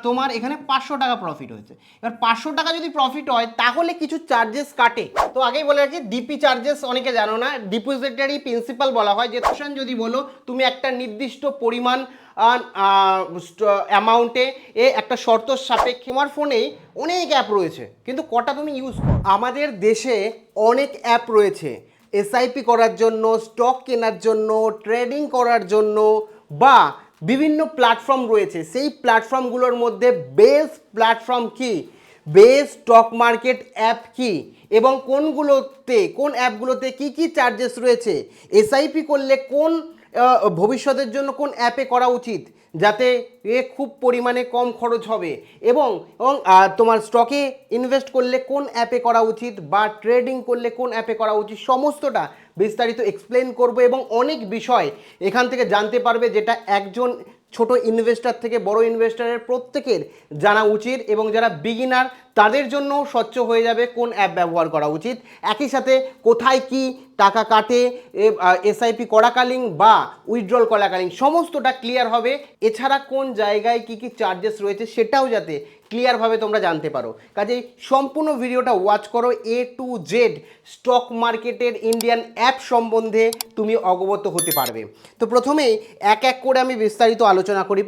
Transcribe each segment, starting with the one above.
তোমার এখানে 500 টাকা প্রফিট হয়েছে। এবার 500 টাকা যদি প্রফিট হয় তাহলে কিছু চার্জেস কাটে। তো আগেই বলে রাখি, ডিপি চার্জেস অনেকে জানো না, ডিপোজিটারি প্রিন্সিপাল বলা হয়। যে যদি বলো তুমি একটা নির্দিষ্ট পরিমাণ অ্যামাউন্টে একটা শর্ত সাপেক্ষে, তোমার ফোনেই অনেক অ্যাপ রয়েছে, কিন্তু কটা তুমি ইউজ করো? আমাদের দেশে অনেক অ্যাপ রয়েছে এসআইপি করার জন্য, স্টক কেনার জন্য, ট্রেডিং করার জন্য, বা বিভিন্ন প্ল্যাটফর্ম রয়েছে। সেই প্ল্যাটফর্মগুলোর মধ্যে বেস্ট প্ল্যাটফর্ম কি, বেস্ট স্টক মার্কেট অ্যাপ কি, এবং কোনগুলোতে, কোন অ্যাপগুলোতে কি কি চার্জেস রয়েছে, এসআইপি করলে কোন ভবিষ্যতের জন্য কোন অ্যাপে করা উচিত যাতে খুব পরিমাণে কম খরচ হবে, এবং তোমার স্টকে ইনভেস্ট করলে কোন অ্যাপে করা উচিত, বা ট্রেডিং করলে কোন অ্যাপে করা উচিত, সমস্তটা বিস্তারিত এক্সপ্লেন করব। এবং অনেক বিষয় এখান থেকে জানতে পারবে যেটা একজন ছোট ইনভেস্টার থেকে বড় ইনভেস্টারের প্রত্যেকের জানা উচিত, এবং যারা বিগিনার তাদের জন্য স্বচ্ছ হয়ে যাবে কোন অ্যাপ ব্যবহার করা উচিত। একই সাথে কোথায় কি টাকা কাটে এসআইপি করাকালীন বা উইথড্রল করাকালীন, সমস্তটা ক্লিয়ার হবে। এছাড়া কোন জায়গায় কি কি চার্জেস রয়েছে সেটাও যাতে ক্লিয়ারভাবে তোমরা জানতে পারো। কাজেই সম্পূর্ণ ভিডিওটা ওয়াচ করো, এ টু জেড স্টক মার্কেটের ইন্ডিয়ান অ্যাপ সম্বন্ধে তুমি অবগত হতে পারবে। তো প্রথমেই এক এক করে আমি বিস্তারিত আলোচনা করি।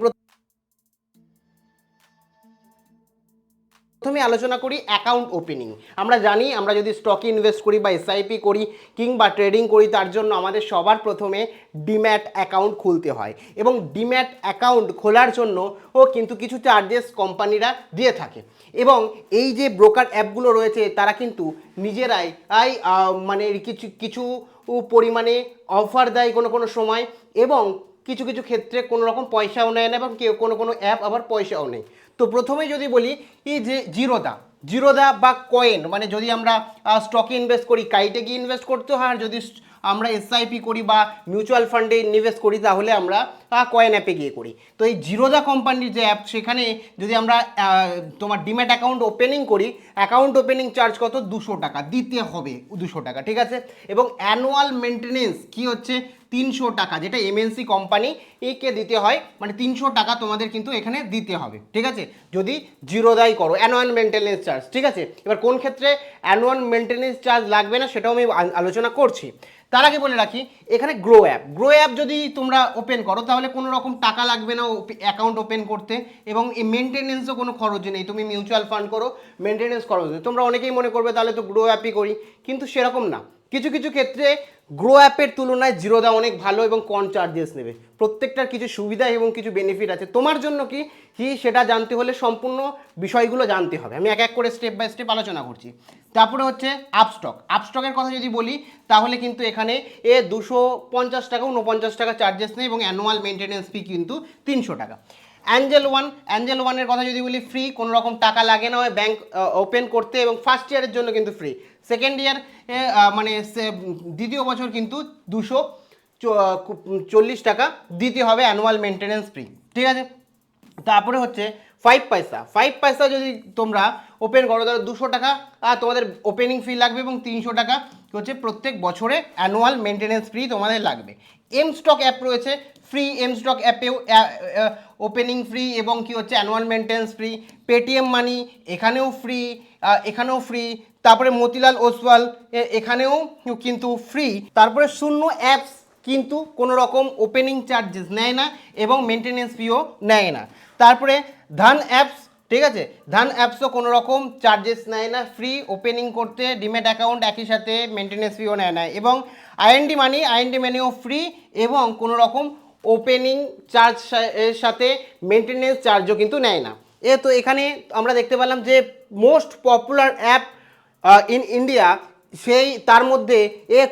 প্রথমে আলোচনা করি অ্যাকাউন্ট ওপেনিং। আমরা জানি, আমরা যদি স্টকে ইনভেস্ট করি বা এসআইপি করি কিংবা ট্রেডিং করি, তার জন্য আমাদের সবার প্রথমে ডিম্যাট অ্যাকাউন্ট খুলতে হয়, এবং ডিম্যাট অ্যাকাউন্ট খোলার জন্য কিন্তু কিছু চার্জেস কোম্পানিরা দিয়ে থাকে। এবং এই যে ব্রোকার অ্যাপগুলো রয়েছে তারা কিন্তু নিজেরাই মানে কিছু কিছু পরিমাণে অফার দেয় কোনো কোনো সময়, এবং কিছু কিছু ক্ষেত্রে কোনো রকম পয়সাও নেয় না, এবং কোনো কোনো অ্যাপ আবার পয়সাও নেই। তো প্রথমেই যদি বলি এই যে জিরোদা বা কয়েন, মানে যদি আমরা স্টকে ইনভেস্ট করি কাইটে গিয়ে ইনভেস্ট করতে হয়, আর যদি আমরা এসআইপি করি বা মিউচুয়াল ফান্ডে ইনভেস্ট করি তাহলে আমরা কয়েন অ্যাপে গিয়ে করি। তো এই জিরোদা কোম্পানির যে অ্যাপ, সেখানে যদি আমরা তোমার ডিম্যাট অ্যাকাউন্ট ওপেনিং করি, অ্যাকাউন্ট ওপেনিং চার্জ কত, 200 টাকা দিতে হবে, 200 টাকা, ঠিক আছে। এবং অ্যানুয়াল মেনটেনেন্স কি হচ্ছে 300 টাকা, যেটা এমএনসি কোম্পানি একে দিতে হয়, মানে 300 টাকা তোমাদের কিন্তু এখানে দিতে হবে, ঠিক আছে, যদি জিরোদাই করো, অ্যানুয়াল মেনটেনেন্স চার্জ, ঠিক আছে। এবার কোন ক্ষেত্রে অ্যানুয়াল মেনটেনেন্স চার্জ লাগবে না সেটাও আমি আলোচনা করছি। তার আগে বলে রাখি, এখানে গ্রো অ্যাপ যদি তোমরা ওপেন করো তাহলে কোনো রকম টাকা লাগবে না অ্যাকাউন্ট ওপেন করতে, এবং এই মেনটেনেন্সও কোনো খরচ নেই। তুমি মিউচুয়াল ফান্ড করো, মেনটেনেন্স খরচ নেই। তোমরা অনেকেই মনে করবে তাহলে তো গ্রো অ্যাপই করি, কিন্তু সেরকম না। কিছু কিছু ক্ষেত্রে গ্রো অ্যাপের তুলনায় জিরোদা অনেক ভালো এবং কম চার্জেস নেবে। প্রত্যেকটার কিছু সুবিধা এবং কিছু বেনিফিট আছে। তোমার জন্য কি কি সেটা জানতে হলে সম্পূর্ণ বিষয়গুলো জানতে হবে। আমি এক এক করে স্টেপ বাই স্টেপ আলোচনা করছি। তারপরে হচ্ছে আপস্টকের কথা যদি বলি তাহলে কিন্তু এখানে 250 টাকা 49 টাকা চার্জেস নেই, এবং অ্যানুয়াল মেনটেনেন্স ফি কিন্তু 300 টাকা। অ্যাঞ্জেল ওয়ানের কথা যদি বলি, ফ্রি, কোনো রকম টাকা লাগে না ব্যাংক ওপেন করতে, এবং ফার্স্ট ইয়ারের জন্য কিন্তু ফ্রি। সেকেন্ড ইয়ার মানে দ্বিতীয় বছর কিন্তু 240 টাকা দিতে হবে অ্যানুয়াল মেনটেনেন্স ফ্রি, ঠিক আছে। তারপরে হচ্ছে 5 পয়সা যদি তোমরা ওপেন করো তাহলে 200 টাকা তোমাদের ওপেনিং ফি লাগবে, এবং 300 টাকা হচ্ছে প্রত্যেক বছরে অ্যানুয়াল মেনটেনেন্স ফ্রি তোমাদের লাগবে। এম স্টক অ্যাপ রয়েছে, ফ্রি এম স্টক অ্যাপেও ওপেনিং ফ্রি এবং কি হচ্ছে annual maintenance free. Paytm money এখানেও ফ্রি। তারপরে মতিলাল ওসওয়াল এখানেও কিন্তু ফ্রি। তারপরে শূন্য অ্যাপস কিন্তু কোনো রকম ওপেনিং চার্জেস নেয় না এবং মেনটেনেন্স ফিও নেয় না। তারপরে ধান অ্যাপস, ঠিক আছে, ধান অ্যাপসও কোনো রকম চার্জেস নেয় না, ফ্রি ওপেনিং করতে ডিম্যাট অ্যাকাউন্ট, একই সাথে মেনটেনেন্স ফিও নেয় না। এবং আইএনডি মানিও ফ্রি এবং কোনো রকম ওপেনিং চার্জ এর সাথে মেনটেনেন্স চার্জও কিন্তু নেয় না। তো এখানে আমরা দেখতে পেলাম যে most popular app in India, সেই তার মধ্যে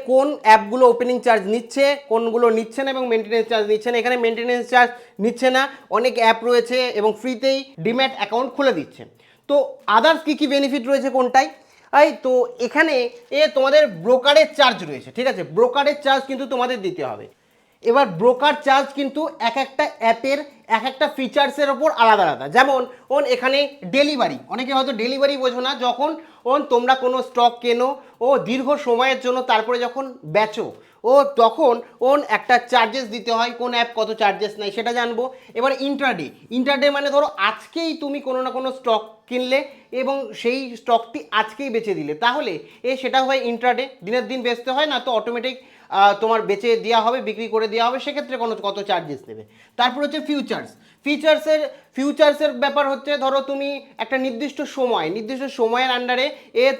কোন অ্যাপগুলো ওপেনিং চার্জ নিচ্ছে, কোনগুলো নিচ্ছে না, এবং মেনটেনেন্স চার্জ নিচ্ছে না। এখানে মেনটেনেন্স চার্জ নিচ্ছে না, অনেক অ্যাপ রয়েছে এবং ফ্রিতেই ডিম্যাট অ্যাকাউন্ট খুলে দিচ্ছে। তো আদার্স কী কী বেনিফিট রয়েছে কোনটাই, তো এখানে তোমাদের ব্রোকারের চার্জ রয়েছে, ঠিক আছে, ব্রোকারের চার্জ কিন্তু তোমাদের দিতে হবে। এবার ব্রোকার চার্জ কিন্তু এক একটা অ্যাপের এক একটা ফিচার্সের ওপর আলাদা আলাদা। যেমন এখানে ডেলিভারি, অনেকে হয়তো ডেলিভারি বোঝো না, যখন তোমরা কোনো স্টক কেনো দীর্ঘ সময়ের জন্য, তারপরে যখন বেচো, ও তখন একটা চার্জেস দিতে হয়, কোন অ্যাপ কত চার্জেস নেয় সেটা জানবো। এবার ইন্ট্রাডে মানে ধরো আজকেই তুমি কোনো না কোনো স্টক কিনলে এবং সেই স্টকটি আজকেই বেচে দিলে, তাহলে সেটা হয় ইন্ট্রাডে, দিনের দিন বেচতে হয় না, তো অটোমেটিক তোমার বেচে দেওয়া হবে, বিক্রি করে দেওয়া হবে, সেক্ষেত্রে কত চার্জেস নেবে। তারপর হচ্ছে ফিউচার্সের ব্যাপার হচ্ছে ধরো তুমি একটা নির্দিষ্ট সময়ের আন্ডারে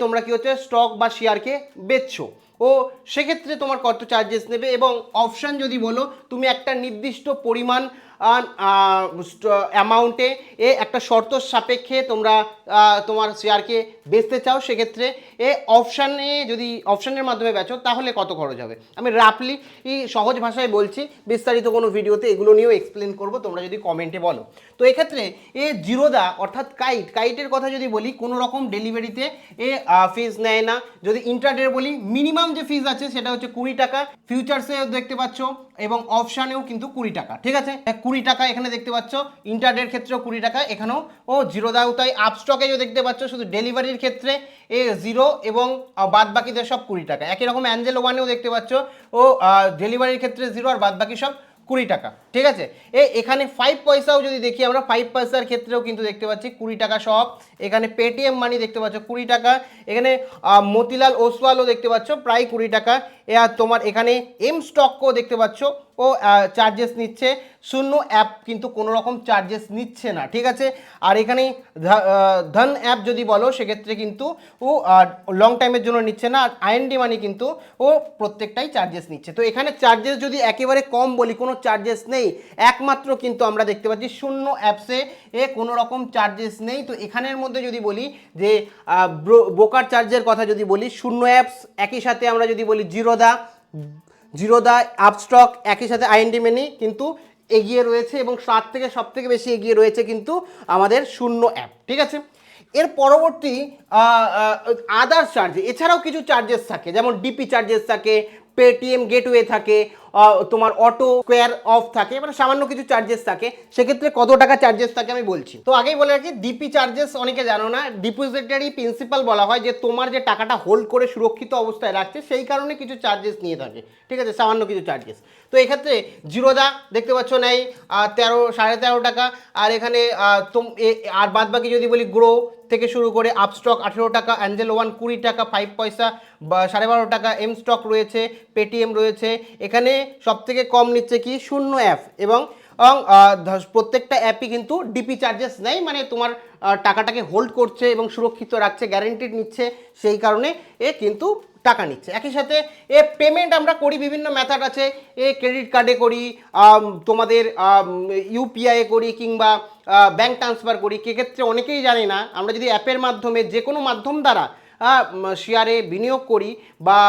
তোমরা কি হচ্ছে স্টক বা শেয়ারকে বেচছো, ও সেক্ষেত্রে তোমার কত চার্জেস নেবে। এবং অপশান যদি বলো তুমি একটা নির্দিষ্ট পরিমাণ অ্যামাউন্টে একটা শর্ত সাপেক্ষে তোমরা তোমার শেয়ারকে বেচতে চাও, সেক্ষেত্রে অপশানের মাধ্যমে বেচো তাহলে কত খরচ হবে। আমি রাফলি সহজ ভাষায় বলছি, বিস্তারিত কোনো ভিডিওতে এগুলো নিয়েও এক্সপ্লেন করব, তোমরা যদি কমেন্টে বলো। তো এক্ষেত্রে জিরোদা অর্থাৎ কাইটের কথা যদি বলি, কোনো রকম ডেলিভারিতে ফিজ নেয় না। যদি ইন্ট্রাডে বলি মিনিমাম যে ফিজ আছে সেটা হচ্ছে 20 টাকা, ফিউচার্সেও দেখতে পাচ্ছ এবং অপশানেও কিন্তু 20 টাকা, ঠিক আছে, 20 টাকা এখানে দেখতে পাচ্ছ, ইন্ট্রাডের ক্ষেত্রেও 20 টাকা, এখানেও জিরোদাও তাই। আপস্টকেও দেখতে পাচ্ছ শুধু ডেলিভারির ক্ষেত্রে 0 এবং বাদ বাকিদের সব 20 টাকা। একই রকম অ্যাঞ্জেল ওয়ানেও দেখতে পাচ্ছ ডেলিভারির ক্ষেত্রে 0 আর বাদ বাকি সব 20 টাকা, ঠিক আছে। এখানে 5 পয়সাও যদি দেখি আমরা, 5 পয়সার ক্ষেত্রেও কিন্তু দেখতে পাচ্ছি 20 টাকা সব। এখানে পেটিএম মানি দেখতে পাচ্ছ 20 টাকা, এখানে মতিলাল ওসওয়ালও দেখতে পাচ্ছ প্রায় 20 টাকা। আর তোমার এখানে এম স্টকও দেখতে পাচ্ছ ও চার্জেস নিচ্ছে, শূন্য অ্যাপ কিন্তু কোনো রকম চার্জেস নিচ্ছে না, ঠিক আছে। আর এখানে ধন অ্যাপ যদি বলো সেক্ষেত্রে কিন্তু ও লং টাইমের জন্য নিচ্ছে না, আর আইএনডি মানি কিন্তু ও প্রত্যেকটাই চার্জেস নিচ্ছে। তো এখানে চার্জেস যদি একেবারে কম বলি, কোনো চার্জেস নেই, একমাত্র কিন্তু আমরা দেখতে পাচ্ছি শূন্য অ্যাপসে কোনো রকম চার্জেস নেই। তো এখানের মধ্যে যদি বলি যে ব্রোকার চার্জের কথা যদি বলি, শূন্য অ্যাপস, একই সাথে আমরা যদি বলি জিরোদা আপস্টক, একই সাথে আইএনডি মানি কিন্তু এগিয়ে রয়েছে, এবং সব থেকে বেশি এগিয়ে রয়েছে কিন্তু আমাদের শূন্য অ্যাপ, ঠিক আছে। এর পরবর্তী আদার্স চার্জ, এছাড়াও কিছু চার্জেস থাকে, যেমন ডিপি চার্জেস থাকে, পেটিএম গেটওয়ে থাকে, তোমার অটো স্কোয়ার অফ থাকে, মানে সামান্য কিছু চার্জেস থাকে। সেক্ষেত্রে কত টাকা চার্জেস থাকে আমি বলছি। তো আগেই বলে রাখি, ডিপি চার্জেস অনেকে জানো না, ডিপোজিটারি প্রিন্সিপাল বলা হয়, যে তোমার যে টাকাটা হোল্ড করে সুরক্ষিত অবস্থায় রাখছে সেই কারণে কিছু চার্জেস নিয়ে থাকে, ঠিক আছে, সামান্য কিছু চার্জেস। তো এক্ষেত্রে জিরোদা দেখতে পাচ্ছ নেই 13.5 টাকা, আর এখানে আর বাদ বাকি যদি বলি গ্রো থেকে শুরু করে আপস্টক 18 টাকা, অ্যাঞ্জেল ওয়ান 20 টাকা 5 পয়সা, 12.5 টাকা, এম স্টক রয়েছে, পেটিএম রয়েছে। এখানে সবথেকে কম নিচ্ছে কি শূন্য অ্যাপ, এবং প্রত্যেকটা অ্যাপই কিন্তু ডিপি চার্জেস নেই, মানে তোমার টাকাটাকে হোল্ড করছে এবং সুরক্ষিত রাখছে, গ্যারেন্টিড নিচ্ছে, সেই কারণে কিন্তু টাকা নিচ্ছে। একই সাথে পেমেন্ট আমরা করি, বিভিন্ন মেথড আছে, ক্রেডিট কার্ডে করি, তোমাদের ইউপিআইয়ে করি, কিংবা ব্যাঙ্ক ট্রান্সফার করি। সেক্ষেত্রে অনেকেই জানে না, আমরা যদি অ্যাপের মাধ্যমে যে কোনো মাধ্যম দ্বারা শেয়ারে বিনিয়োগ করি বা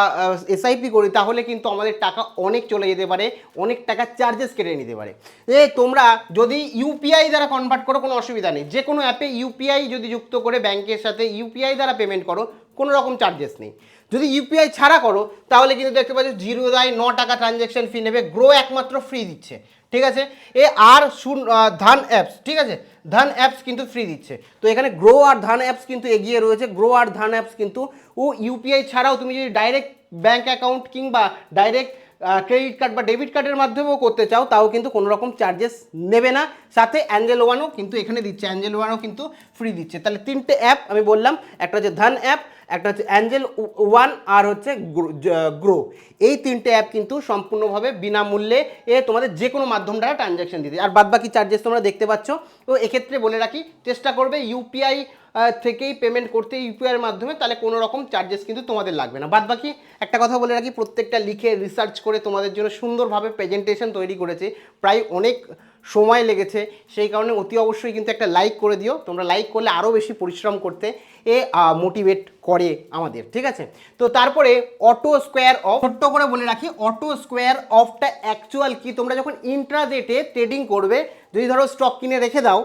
এসআইপি করি, তাহলে কিন্তু আমাদের টাকা অনেক চলে যেতে পারে, অনেক টাকা চার্জেস কেটে নিতে পারে। তোমরা যদি ইউপিআই দ্বারা কনভার্ট করো কোনো অসুবিধা নেই, যে কোনো অ্যাপে ইউপিআই যদি যুক্ত করে ব্যাংকের সাথে ইউপিআই দ্বারা পেমেন্ট করো, কোনো রকম চার্জেস নেই। যদি ইউপিআই ছাড়া করো তাহলে কিন্তু দেখতে পাচ্ছ জিরোদায় 9 টাকা ট্রানজ্যাকশন ফি নেবে, গ্রো একমাত্র ফ্রি দিচ্ছে, ঠিক আছে। আর ধান অ্যাপস, ঠিক আছে, ধান অ্যাপস কিন্তু ফ্রি দিচ্ছে। তো এখানে গ্রো আর ধান অ্যাপস কিন্তু এগিয়ে রয়েছে, গ্রো আর ধান অ্যাপস কিন্তু ইউপিআই ছাড়াও তুমি যদি ডাইরেক্ট ব্যাঙ্ক অ্যাকাউন্ট কিংবা ডাইরেক্ট ক্রেডিট কার্ড বা ডেবিট কার্ডের মাধ্যমেও করতে চাও, তাও কিন্তু কোনো রকম চার্জেস নেবে না। সাথে অ্যাঞ্জেল ওয়ানও কিন্তু এখানে দিচ্ছে, অ্যাঞ্জেল ওয়ানও কিন্তু ফ্রি দিচ্ছে। তাহলে 3টে অ্যাপ আমি বললাম, একটা হচ্ছে ধান অ্যাপ, একটা হচ্ছে অ্যাঞ্জেল ওয়ান, আর হচ্ছে গ্রো। এই 3টে অ্যাপ কিন্তু সম্পূর্ণভাবে বিনামূল্যে তোমাদের যে কোনো মাধ্যম দ্বারা ট্রানজ্যাকশন দিতে, আর বাদবাকি চার্জেস তোমরা দেখতে পাচ্ছ। তো এক্ষেত্রে বলে রাখি, চেষ্টা করবে ইউপিআই থেকেই পেমেন্ট করতে, ইউপিআইয়ের মাধ্যমে, তাহলে কোনো রকম চার্জেস কিন্তু তোমাদের লাগবে না। বাদবাকি একটা কথা বলে রাখি, প্রত্যেকটা লিখে রিসার্চ করে তোমাদের জন্য সুন্দরভাবে প্রেজেন্টেশন তৈরি করেছে, প্রায় অনেক সময় লেগেছে, সেই কারণে অতি অবশ্যই কিন্তু একটা লাইক করে দিও। তোমরা লাইক করলে আরও বেশি পরিশ্রম করতে মোটিভেট করে আমাদের, ঠিক আছে। তো তারপরে অটো স্কোয়ার অফ, ছোট্ট করে বলে রাখি, অটো স্কোয়ার অফটা অ্যাকচুয়াল কি, তোমরা যখন ইন্ট্রাডেতে ট্রেডিং করবে, যদি ধরো স্টক কিনে রেখে দাও,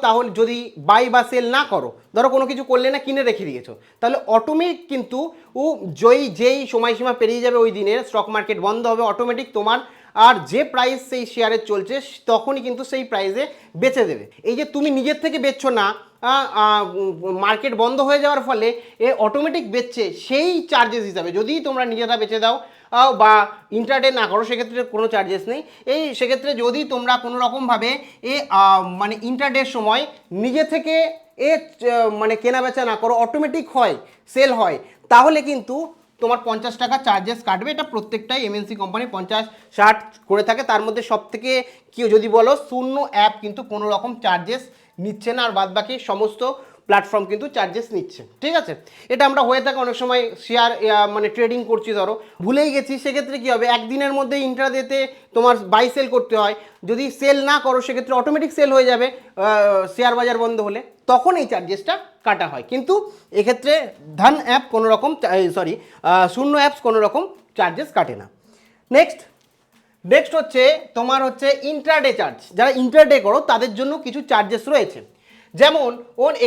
তাহলে যদি বাই বা সেল না করো, ধরো কোনো কিছু করলে না, কিনে রেখে দিয়েছো, তাহলে অটোমেটিক কিন্তু যেই সময়সীমা পেরিয়ে যাবে ওই দিনের, স্টক মার্কেট বন্ধ হবে, অটোমেটিক তোমার আর যে প্রাইস সেই শেয়ারের চলছে তখনই কিন্তু সেই প্রাইসে বেচে দেবে। এই যে তুমি নিজের থেকে বেচছো না, মার্কেট বন্ধ হয়ে যাওয়ার ফলে অটোমেটিক বেচছে সেই চার্জেস হিসাবে, যদি তোমরা নিজেরা বেচে দাও বা ইন্ট্রাডে না করো সেক্ষেত্রে কোনো চার্জেস নেই। এই সেক্ষেত্রে যদি তোমরা কোনো রকমভাবে মানে ইন্ট্রাডের সময় নিজে থেকে মানে কেনা বেচা না করো, অটোমেটিক হয় সেল হয়, তাহলে কিন্তু তোমার 50 টাকা চার্জেস কাটবে। এটা প্রত্যেকটাই এমএনসি কোম্পানি 50-60 করে থাকে। তার মধ্যে সব থেকে কি যদি বলো শূন্য অ্যাপ কিন্তু কোনো রকম চার্জেস নিচ্ছে না, আর বাদ বাকি সমস্ত প্ল্যাটফর্ম কিন্তু চার্জেস নিচ্ছে, ঠিক আছে। এটা আমরা হয়ে থাকে অনেক সময় শেয়ার মানে ট্রেডিং করছি, ধরো ভুলেই গেছি, সেক্ষেত্রে কী হবে, একদিনের মধ্যে ইন্ট্রাডেতে তোমার বাই সেল করতে হয়, যদি সেল না করো সেক্ষেত্রে অটোমেটিক সেল হয়ে যাবে শেয়ার বাজার বন্ধ হলে, তখন এই চার্জেসটা কাটা হয়। কিন্তু এক্ষেত্রে ধন অ্যাপ কোনো রকম শূন্য অ্যাপস কোনো রকম চার্জেস কাটে না। নেক্সট হচ্ছে তোমার হচ্ছে ইন্ট্রাডে চার্জ। যারা ইন্ট্রাডে করো তাদের জন্য কিছু চার্জেস রয়েছে, যেমন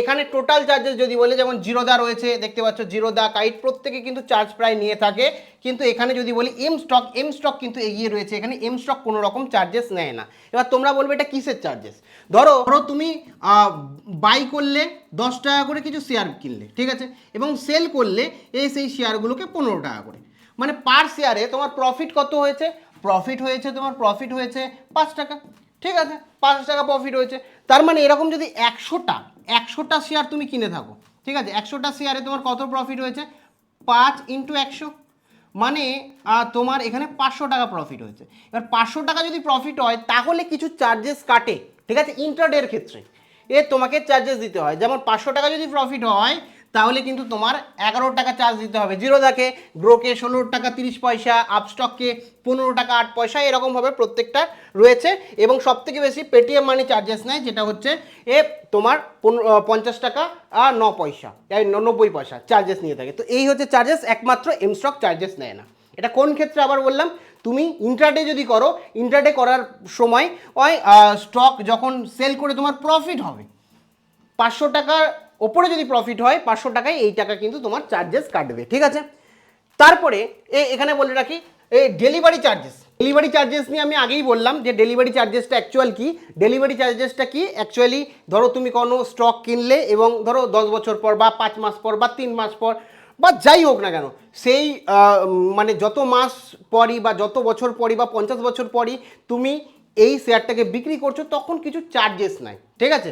এখানে টোটাল চার্জেস যদি বলে, যেমন জিরোদা রয়েছে, দেখতে পাচ্ছ জিরোদা, কাইট প্রত্যেকে কিন্তু চার্জ প্রায় নিয়ে থাকে। কিন্তু এখানে যদি বলি এম স্টক কিন্তু এগিয়ে রয়েছে, এখানে এম স্টক কোনো রকম চার্জেস নেয় না। এবার তোমরা বলবে এটা কিসের চার্জেস? ধরো তুমি বাই করলে 10 টাকা করে কিছু শেয়ার কিনলে, ঠিক আছে, এবং সেল করলে সেই শেয়ারগুলোকে 15 টাকা করে, মানে পার শেয়ারে তোমার প্রফিট কত হয়েছে? প্রফিট হয়েছে 5 টাকা, ঠিক আছে, 5 টাকা প্রফিট হয়েছে। তার মানে এরকম যদি 100টা শেয়ার তুমি কিনে থাকো, ঠিক আছে, 100টা শেয়ারে তোমার কত প্রফিট হয়েছে? 5 × 100, মানে তোমার এখানে 500 টাকা প্রফিট হয়েছে। এবার 500 টাকা যদি প্রফিট হয় তাহলে কিছু চার্জেস কাটে, ঠিক আছে, ইন্ট্রাডের ক্ষেত্রে তোমাকে চার্জেস দিতে হয়। যেমন 500 টাকা যদি প্রফিট হয় তাহলে কিন্তু তোমার 11 টাকা চার্জ দিতে হবে জিরোদাকে, গ্রোকে 16 টাকা 30 পয়সা, আপস্টককে 15 টাকা 8 পয়সা, এরকমভাবে প্রত্যেকটা রয়েছে। এবং সবথেকে বেশি পেটিএম মানি চার্জেস নেয়, যেটা হচ্ছে তোমার 50 টাকা আর 9 পয়সা, 90 পয়সা চার্জেস নিয়ে থাকে। তো এই হচ্ছে চার্জেস, একমাত্র এম স্টক চার্জেস নেয় না। এটা কোন ক্ষেত্রে আবার বললাম, তুমি ইন্ট্রাডে যদি করো, ইন্ট্রাডে করার সময় স্টক যখন সেল করে তোমার প্রফিট হবে 500 টাকার ওপরে, যদি প্রফিট হয় 500 টাকায় এই টাকা কিন্তু তোমার চার্জেস কাটবে, ঠিক আছে। তারপরে এখানে বলে রাখি ডেলিভারি চার্জেস নিয়ে আমি আগেই বললাম যে ডেলিভারি চার্জেসটা অ্যাকচুয়াল কি। ডেলিভারি চার্জেসটা কি অ্যাকচুয়ালি, ধরো তুমি কোনো স্টক কিনলে এবং ধরো 10 বছর পর বা 5 মাস পর বা 3 মাস পর বা যাই হোক না কেন, সেই মানে যত মাস পরই বা যত বছর পরই বা 50 বছর পরই তুমি এই শেয়ারটাকে বিক্রি করছো, তখন কিছু চার্জেস নেয়, ঠিক আছে।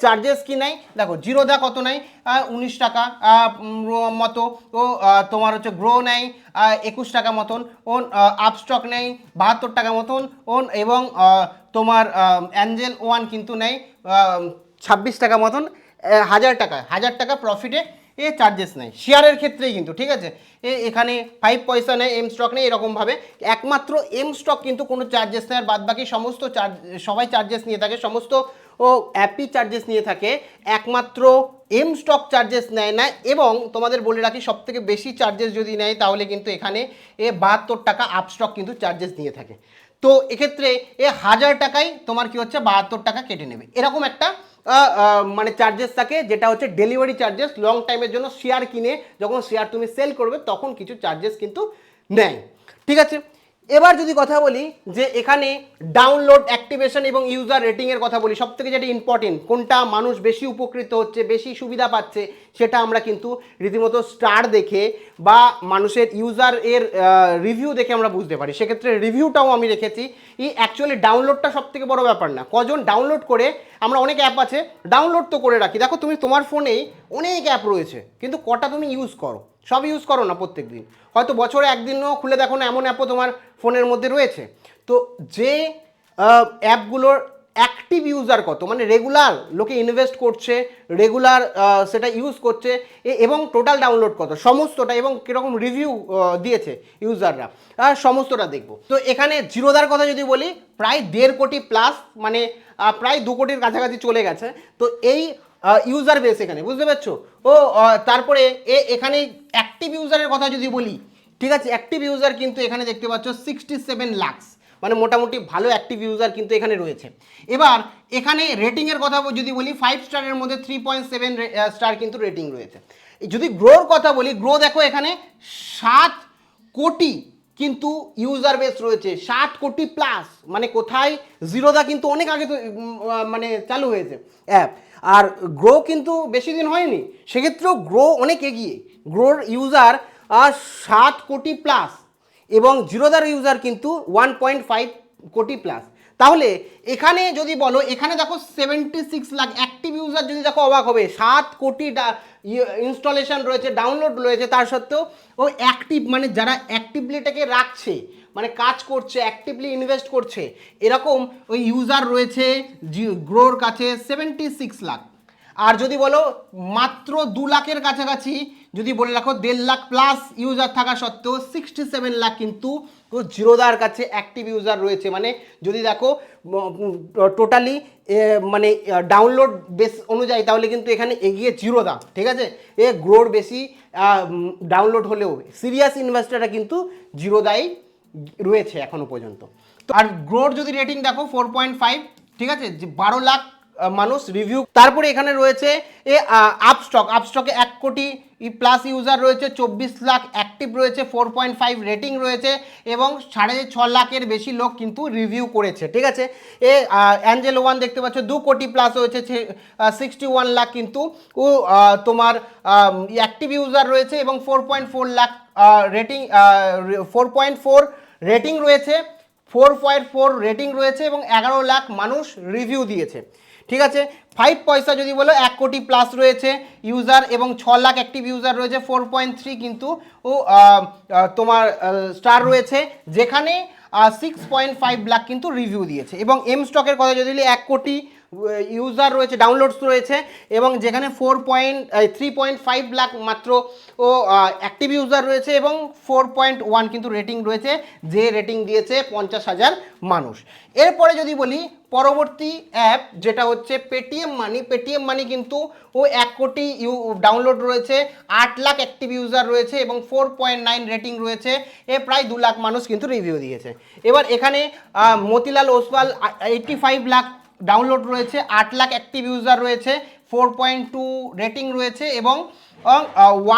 চার্জেস কি নাই দেখো, জিরোদা কত নেয়? 19 টাকা মতো। তোমার হচ্ছে গ্রো নেয় 21 টাকা মতন, আপস্টক নেয় 72 টাকা মতন, এবং তোমার অ্যাঞ্জেল ওয়ান কিন্তু নেয় 26 টাকা মতন। 1000 টাকা প্রফিটে চার্জেস নেয় শেয়ারের ক্ষেত্রেই কিন্তু, ঠিক আছে। এখানে 5 পয়সা নেয়, এম স্টক নেই, এরকমভাবে একমাত্র এম স্টক কিন্তু কোনো চার্জেস নেয়, আর বাদ বাকি সমস্ত সবাই চার্জেস নিয়ে থাকে, সমস্ত অ্যাপই চার্জেস নিয়ে থাকে, একমাত্র এম স্টক চার্জেস নেয় না। এবং তোমাদের বলে রাখি, সবথেকে বেশি চার্জেস যদি নেয় তাহলে কিন্তু এখানে 72 টাকা আপস্টক কিন্তু চার্জেস নিয়ে থাকে। তো এক্ষেত্রে 1000 টাকায় তোমার কি হচ্ছে 72 টাকা কেটে নেবে, এরকম একটা মানে চার্জেস থাকে, যেটা হচ্ছে ডেলিভারি চার্জেস। লং টাইমের জন্য শেয়ার কিনে যখন শেয়ার তুমি সেল করবে তখন কিছু চার্জেস কিন্তু নেয়, ঠিক আছে। এবার যদি কথা বলি যে এখানে ডাউনলোড, অ্যাক্টিভেশন এবং ইউজার রেটিংয়ের কথা বলি, সবথেকে যেটা ইম্পর্টেন্ট, কোনটা মানুষ বেশি উপকৃত হচ্ছে, বেশি সুবিধা পাচ্ছে, সেটা আমরা কিন্তু রীতিমতো স্টার দেখে বা মানুষের ইউজার রিভিউ দেখে আমরা বুঝতে পারি। সেক্ষেত্রে রিভিউটাও আমি রেখেছি। অ্যাকচুয়ালি ডাউনলোডটা সবথেকে বড় ব্যাপার না, কজন ডাউনলোড করে, আমরা অনেক অ্যাপ আছে ডাউনলোড তো করে রাখি, দেখো তুমি তোমার ফোনেই অনেক অ্যাপ রয়েছে, কিন্তু কটা তুমি ইউজ করো? সব ইউজ করো না প্রত্যেক দিন, হয়তো বছরে একদিনও খুলে দেখো না, এমন অ্যাপও তোমার ফোনের মধ্যে রয়েছে। তো যে অ্যাপগুলোর অ্যাক্টিভ ইউজার কত, মানে রেগুলার লোকে ইনভেস্ট করছে, রেগুলার সেটা ইউজ করছে, এবং টোটাল ডাউনলোড কত, সমস্তটা, এবং কীরকম রিভিউ দিয়েছে ইউজাররা, সমস্তটা দেখব। তো এখানে জিরোদার কথা যদি বলি, প্রায় 1.5 কোটি প্লাস, মানে প্রায় 2 কোটির কাছাকাছি চলে গেছে। তো এই ইউজার বেস এখানে, বুঝতে পারছো। তারপরে এখানে অ্যাক্টিভ ইউজারের কথা যদি বলি, ঠিক আছে, অ্যাক্টিভ ইউজার কিন্তু এখানে দেখতে পাচ্ছ 67 লাখ, মানে মোটামুটি ভালো অ্যাক্টিভ ইউজার কিন্তু এখানে রয়েছে। এবার এখানে রেটিংয়ের কথা যদি বলি, 5 স্টারের মধ্যে 3.7 স্টার কিন্তু রেটিং রয়েছে। যদি গ্রোর কথা বলি, গ্রো দেখো এখানে 7 কোটি কিন্তু ইউজার বেস রয়েছে, 7 কোটি প্লাস, মানে কোথায়, জিরোদা কিন্তু অনেক আগে তো মানে চালু হয়েছে অ্যাপ, আর গ্রো কিন্তু বেশি দিন হয়নি, সেক্ষেত্রেও গ্রো অনেক এগিয়ে, গ্রোর ইউজার 7 কোটি প্লাস। এবং জিরোদার ইউজার কিন্তু 1.5 কোটি প্লাস। তাহলে এখানে যদি বলো, এখানে দেখো 76 লাখ অ্যাক্টিভ ইউজার, যদি দেখো অবাক হবে, 7 কোটি ইনস্টলেশন রয়েছে, ডাউনলোড রয়েছে, তার সত্ত্বেও ও অ্যাক্টিভ মানে যারা অ্যাক্টিভলি এটাকে রাখছে, মানে কাজ করছে, অ্যাক্টিভলি ইনভেস্ট করছে, এরকম ওই ইউজার রয়েছে গ্রোর কাছে 76 লাখ। আর যদি বলো মাত্র 2 লাখের কাছাকাছি, যদি বলে রাখো 1.5 লাখ প্লাস ইউজার থাকা সত্ত্বেও 67 লাখ কিন্তু জিরোদার কাছে অ্যাক্টিভ ইউজার রয়েছে। মানে যদি দেখো টোটালি মানে ডাউনলোড বেস অনুযায়ী, তাহলে কিন্তু এখানে এগিয়ে জিরোদা, ঠিক আছে। এ গ্রোর বেশি ডাউনলোড হলেও সিরিয়াস ইনভেস্টাররা কিন্তু জিরোদাই রয়েছে এখনো পর্যন্ত। তো আর গ্রোর যদি রেটিং দেখো 4.5, ঠিক আছে, যে 12 লাখ মানুষ রিভিউ। তারপরে এখানে রয়েছে আপস্টকে 1 কোটি প্লাস ইউজার রয়েছে, 24 লাখ অ্যাক্টিভ রয়েছে, 4.5 রেটিং রয়েছে এবং 6.5 লাখের বেশি লোক কিন্তু রিভিউ করেছে, ঠিক আছে। অ্যাঞ্জেল ওয়ান দেখতে পাচ্ছ 2 কোটি প্লাস হয়েছে, 61 লাখ কিন্তু তোমার অ্যাক্টিভ ইউজার রয়েছে এবং 4.4 লাখ রেটিং, 4.4 রেটিং রয়েছে, 4.4 রেটিং রয়েছে এবং 11 লাখ মানুষ রিভিউ দিয়েছে, ঠিক আছে। 5 পয়সা যদি বলো 1 কোটি প্লাস রয়েছে ইউজার এবং 6 লাখ অ্যাক্টিভ ইউজার রয়েছে, 4.3 কিন্তু তোমার স্টার রয়েছে, যেখানে 6.5 লাখ কিন্তু রিভিউ দিয়েছে। এবং এম স্টকের কথা যদি 1 কোটি ইউজার রয়েছে, ডাউনলোডস রয়েছে এবং যেখানে 3.5 লাখ মাত্র অ্যাক্টিভ ইউজার রয়েছে এবং 4.1 কিন্তু রেটিং রয়েছে, যে রেটিং দিয়েছে 50,000 মানুষ। এরপরে যদি বলি পরবর্তী অ্যাপ যেটা হচ্ছে পেটিএম মানি কিন্তু 1 কোটি ডাউনলোড রয়েছে, 8 লাখ অ্যাক্টিভ ইউজার রয়েছে এবং 4.9 রেটিং রয়েছে, প্রায় 2 লাখ মানুষ কিন্তু রিভিউ দিয়েছে। এবার এখানে মতিলাল ওসওয়াল 85 লাখ ডাউনলোড রয়েছে, 8 লাখ অ্যাক্টিভ ইউজার রয়েছে, 4.2 রেটিং রয়েছে এবং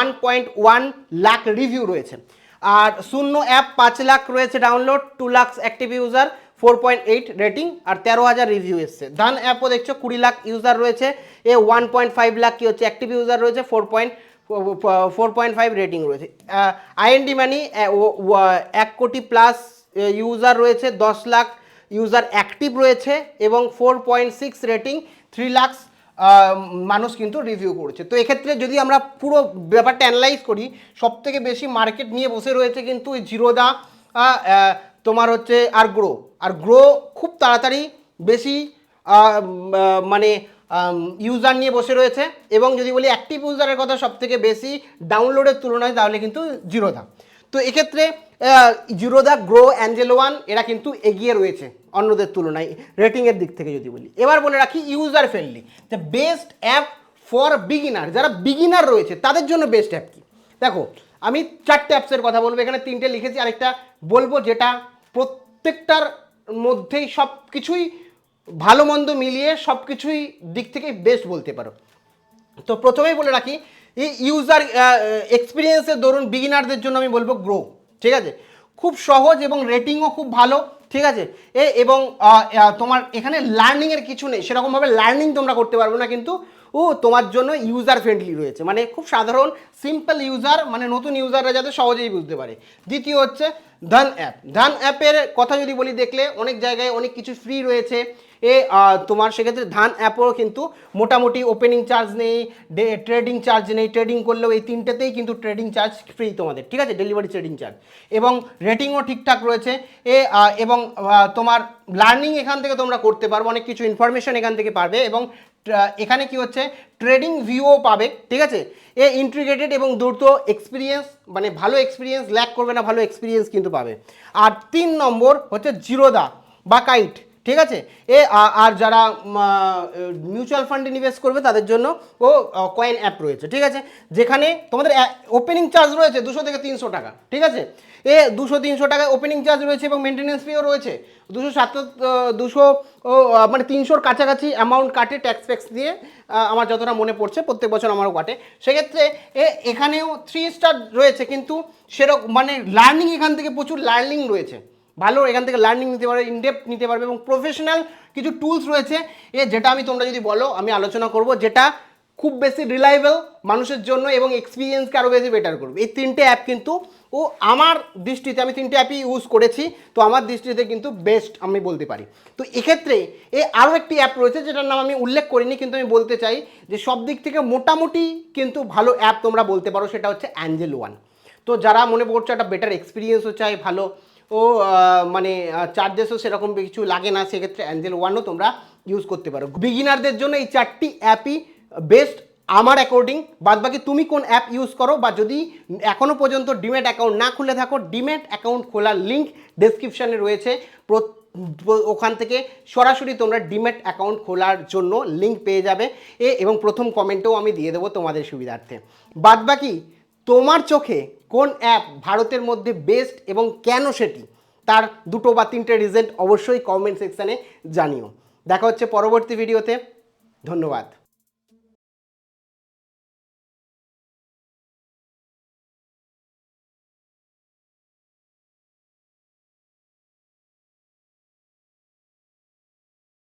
1.1 লাখ রিভিউ রয়েছে। আর শূন্য অ্যাপ 5 লাখ রয়েছে download, 2 lakh active user, 4.8 rating আর 13,000 রিভিউ এসছে। ধান অ্যাপও দেখছো 20 লাখ ইউজার রয়েছে, 1.5 লাখ কি হচ্ছে অ্যাক্টিভ ইউজার রয়েছে, 4.5 রেটিং রয়েছে। আইএনডি মানি 1 কোটি প্লাস ইউজার রয়েছে, 10 লাখ ইউজার অ্যাক্টিভ রয়েছে এবং 4.6 রেটিং, 3 লাখ মানুষ কিন্তু রিভিউ করেছে। তো এক্ষেত্রে যদি আমরা পুরো ব্যাপারটা অ্যানালাইজ করি, সবথেকে বেশি মার্কেট নিয়ে বসে রয়েছে কিন্তু জিরোদা, তোমার হচ্ছে আর গ্রো খুব তাড়াতাড়ি বেশি মানে ইউজার নিয়ে বসে রয়েছে। এবং যদি বলি অ্যাক্টিভ ইউজারের কথা সবথেকে বেশি ডাউনলোডের তুলনায়, তাহলে কিন্তু জিরোদা। তো এক্ষেত্রে জিরোদা, গ্রো, অ্যাঞ্জেল ওয়ান এরা কিন্তু এগিয়ে রয়েছে অন্যদের তুলনায় রেটিংয়ের দিক থেকে যদি বলি। এবার বলে রাখি user friendly, the best app for beginner, যারা বিগিনার রয়েছে তাদের জন্য বেস্ট অ্যাপ কি। দেখো আমি 4টে অ্যাপসের কথা বলবো, এখানে 3টে লিখেছি, আরেকটা বলবো যেটা প্রত্যেকটার মধ্যেই সব কিছুই ভালো মন্দ মিলিয়ে সব কিছুই দিক থেকে বেস্ট বলতে পারো। তো প্রথমেই বলে রাখি এই ইউজার এক্সপিরিয়েন্সের দরুন বিগিনারদের জন্য আমি বলবো গ্রো, ঠিক আছে। খুব সহজ এবং রেটিংও খুব ভালো, ঠিক আছে। এবং তোমার এখানে লার্নিংয়ের কিছু নেই, সেরকমভাবে লার্নিং তোমরা করতে পারবে না, কিন্তু তোমার জন্য ইউজার ফ্রেন্ডলি রয়েছে, মানে খুব সাধারণ সিম্পল ইউজার, মানে নতুন ইউজাররা যাতে সহজেই বুঝতে পারে। দ্বিতীয় হচ্ছে ধান অ্যাপের কথা যদি বলি, দেখলে অনেক জায়গায় অনেক কিছু ফ্রি রয়েছে, তোমার সেক্ষেত্রে ধান অ্যাপও কিন্তু মোটামুটি ওপেনিং চার্জ নেই, ট্রেডিং চার্জ নেই, ট্রেডিং করলেও এই 3টেতেই কিন্তু ট্রেডিং চার্জ ফ্রি তোমাদের, ঠিক আছে, ডেলিভারি ট্রেডিং চার্জ, এবং রেটিংও ঠিকঠাক রয়েছে। এবং তোমার লার্নিং এখান থেকে তোমরা করতে পারবে, অনেক কিছু ইনফরমেশন এখান থেকে পাবে এবং এখানে কি হচ্ছে ট্রেডিং ভিউও পাবে, ঠিক আছে। ইন্টিগ্রেটেড এবং দ্রুত এক্সপিরিয়েন্স, মানে ভালো এক্সপিরিয়েন্স, ল্যাক করবে না, ভালো এক্সপিরিয়েন্স কিন্তু পাবে। আর 3 নম্বর হচ্ছে জিরোদা বা কাইট, ঠিক আছে। আর যারা মিউচুয়াল ফান্ডে নিবেশ করবে তাদের জন্য কয়েন অ্যাপ রয়েছে, ঠিক আছে, যেখানে তোমাদের ওপেনিং চার্জ রয়েছে 200 থেকে 300 টাকা, ঠিক আছে। 200-300 টাকায় ওপেনিং চার্জ রয়েছে এবং মেনটেন্যান্স ফিও রয়েছে 200 মানে 300-র কাছাকাছি অ্যামাউন্ট কাটে ট্যাক্স ফ্যাক্স দিয়ে, আমার যতটা মনে পড়ছে, প্রত্যেক বছর আমারও কাটে। সেক্ষেত্রে এখানেও 3 স্টার রয়েছে, কিন্তু সেরকম মানে লার্নিং এখান থেকে প্রচুর লার্নিং রয়েছে, ভালো এখান থেকে লার্নিং নিতে পারবে, ইনডেপথ নিতে পারবে এবং প্রফেশনাল কিছু টুলস রয়েছে, যেটা আমি তোমরা যদি বলো আমি আলোচনা করব, যেটা খুব বেশি রিলায়েবল মানুষের জন্য এবং এক্সপিরিয়েন্সকে আরও বেশি বেটার করবে। এই তিনটে অ্যাপ কিন্তু আমার দৃষ্টিতে, আমি তিনটে অ্যাপই ইউজ করেছি, তো আমার দৃষ্টিতে কিন্তু বেস্ট আমি বলতে পারি। তো এক্ষেত্রে আরও একটি অ্যাপ রয়েছে যেটার নাম আমি উল্লেখ করিনি, কিন্তু আমি বলতে চাই যে সব দিক থেকে মোটামুটি কিন্তু ভালো অ্যাপ তোমরা বলতে পারো, সেটা হচ্ছে অ্যাঞ্জেল ওয়ান। তো যারা মনে করছো একটা বেটার এক্সপিরিয়েন্সও চাই, ভালো মানে চার্জেসও সেরকম কিছু লাগে না, সেক্ষেত্রে অ্যাঞ্জেল ওয়ানও তোমরা ইউজ করতে পারো। বিগিনারদের জন্য এই 4টি অ্যাপই বেস্ট আমার অ্যাকর্ডিং। বাদবাকি তুমি কোন অ্যাপ ইউজ করো, বা যদি এখনও পর্যন্ত ডিম্যাট অ্যাকাউন্ট না খুলে থাকো, ডিম্যাট অ্যাকাউন্ট খোলার লিঙ্ক ডেসক্রিপশানে রয়েছে, ওখান থেকে সরাসরি তোমরা ডিম্যাট অ্যাকাউন্ট খোলার জন্য লিঙ্ক পেয়ে যাবে, এবং প্রথম কমেন্টেও আমি দিয়ে দেবো তোমাদের সুবিধার্থে। বাদবাকি তোমার চোখে কোন অ্যাপ ভারতের মধ্যে বেস্ট এবং কেন সেটি, তার 2 বা 3টে রিজেন্ট অবশ্যই কমেন্ট সেকশানে জানিও। দেখা হচ্ছে পরবর্তী ভিডিওতে। ধন্যবাদ।